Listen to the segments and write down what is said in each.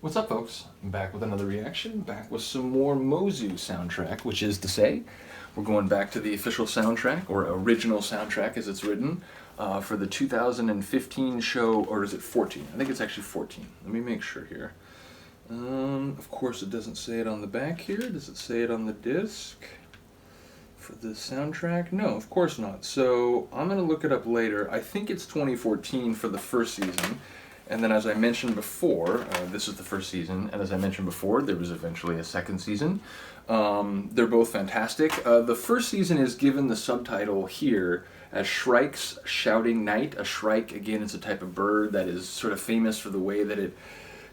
What's up, folks? I'm back with another reaction, back with some more Mozu soundtrack, which is to say, we're going back to the official soundtrack, or original soundtrack as it's written, for the 2015 show, or is it 14? I think it's actually 14. Let me make sure here. Of course it doesn't say it on the back here. Does it say it on the disc? For the soundtrack? No, of course not. So I'm going to look it up later. I think it's 2014 for the first season. And then as I mentioned before, this is the first season, and as I mentioned before, there was eventually a second season. They're both fantastic. The first season is given the subtitle here as Shrike's Shouting Night. A shrike, again, is a type of bird that is sort of famous for the way that it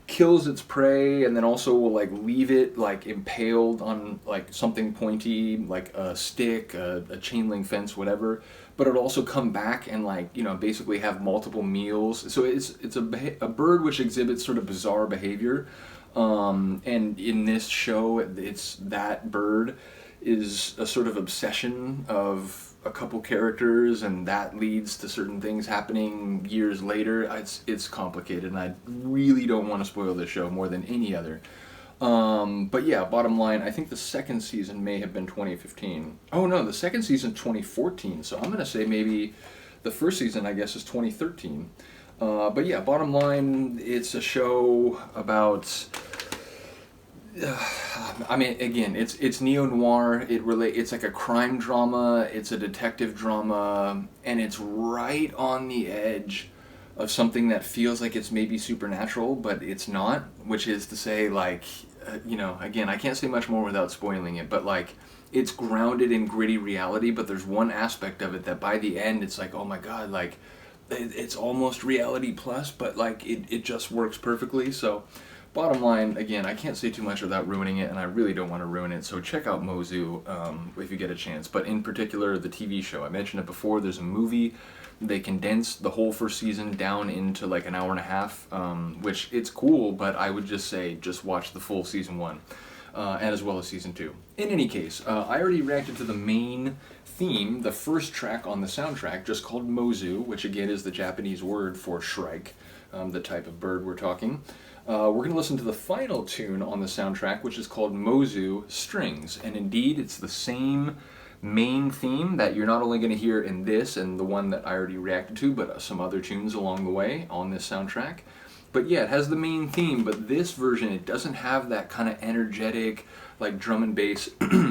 kills its prey and then also will like leave it like impaled on like something pointy, like a stick, a chain link fence, whatever. But it'll also come back and like, you know, basically have multiple meals. So it's a bird which exhibits sort of bizarre behavior. And in this show, it's that bird is a sort of obsession of a couple characters, and that leads to certain things happening years later. It's complicated, and I really don't want to spoil this show more than any other. But yeah, bottom line, I think the second season may have been 2015. Oh no, the second season 2014, so I'm going to say maybe the first season, I guess, is 2013. But yeah, bottom line, it's a show about... I mean, again, it's neo-noir. It's like a crime drama. It's a detective drama, and it's right on the edge of something that feels like it's maybe supernatural, but it's not. Which is to say, like, you know, again, I can't say much more without spoiling it, but like, it's grounded in gritty reality. But there's one aspect of it that by the end, it's like, oh my god, like, it's almost reality plus, but like, it just works perfectly. So. Bottom line, again, I can't say too much without ruining it, and I really don't want to ruin it, so check out Mozu if you get a chance. But in particular, the TV show. I mentioned it before, there's a movie. They condensed the whole first season down into like an hour and a half, which it's cool, but I would just say just watch the full season 1, and as well as season 2. In any case, I already reacted to the main theme, the first track on the soundtrack, just called Mozu, which again is the Japanese word for shrike, the type of bird we're talking. We're going to listen to the final tune on the soundtrack, which is called Mozu Strings. And indeed, it's the same main theme that you're not only going to hear in this and the one that I already reacted to, but some other tunes along the way on this soundtrack. But yeah, it has the main theme, but this version, it doesn't have that kind of energetic, like drum and bass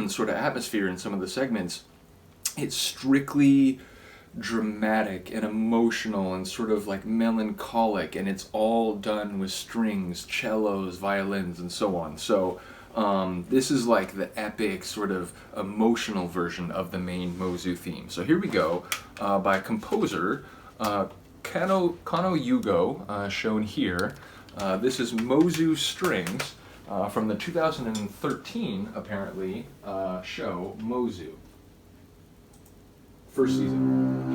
sort of atmosphere in some of the segments. It's strictly dramatic and emotional and sort of like melancholic, and it's all done with strings, cellos, violins, and so on. So this is like the epic sort of emotional version of the main Mozu theme. So here we go, by composer Kanno Yugo, shown here. This is Mozu Strings from the 2013 apparently show Mozu. First season.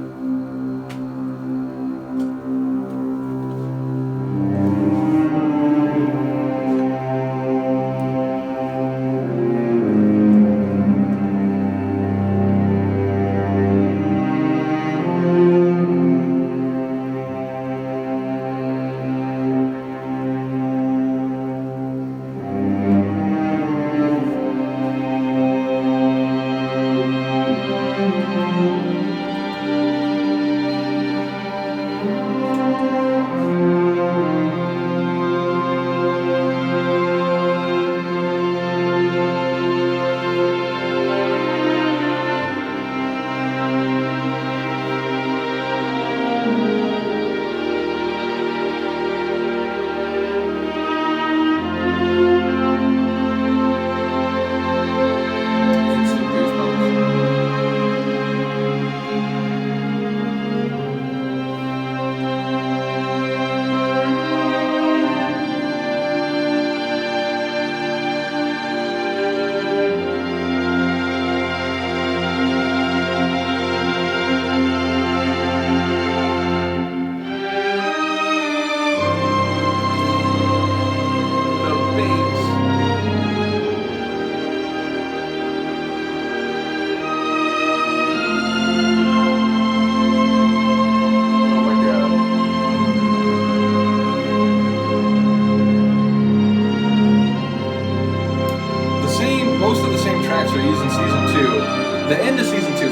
The end of season 2,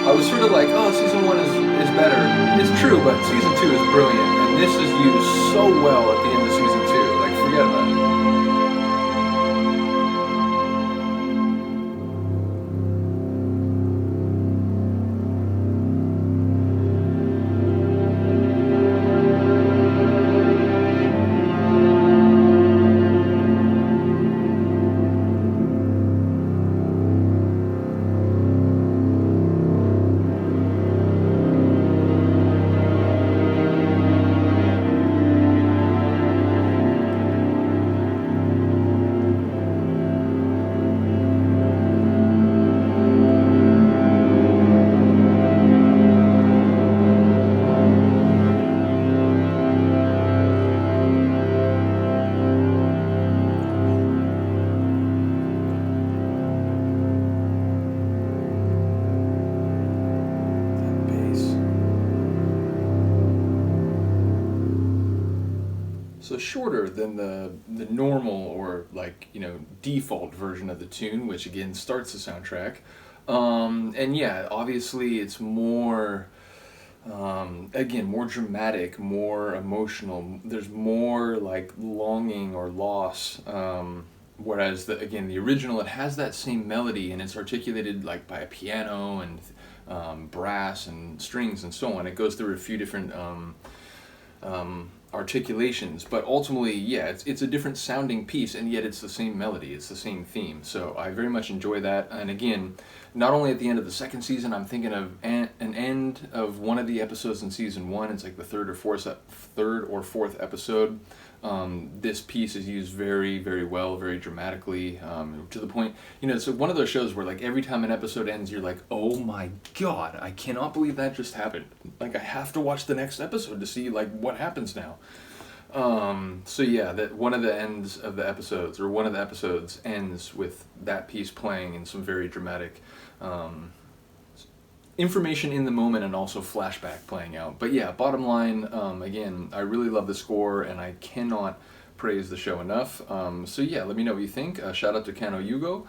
I was sort of like, oh, season 1 is better. It's true, but season 2 is brilliant, and this is used so well at the end of season 2. Like, forget about it. So shorter than the normal or like default version of the tune, which again starts the soundtrack, and yeah, obviously it's more again more dramatic, more emotional. There's more like longing or loss. Whereas the original, it has that same melody and it's articulated like by a piano and brass and strings and so on. It goes through a few different articulations, but ultimately, yeah, it's a different sounding piece, and yet it's the same melody, it's the same theme. So I very much enjoy that. And again, not only at the end of the second season, I'm thinking of an end of one of the episodes in season 1. It's like the third or fourth episode. This piece is used very, very well, very dramatically, to the point, so one of those shows where like every time an episode ends, you're like, oh my god, I cannot believe that just happened. Like I have to watch the next episode to see like what happens now. So yeah, that one of the ends of the episodes, or one of the episodes ends with that piece playing in some very dramatic, information in the moment and also flashback playing out. But yeah, bottom line, again, I really love the score and I cannot praise the show enough. So yeah, let me know what you think. Shout out to Kanno Yugo.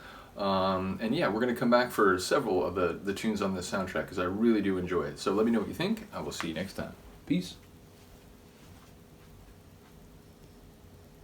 And yeah, we're going to come back for several of the tunes on this soundtrack because I really do enjoy it. So let me know what you think. I will see you next time. Peace.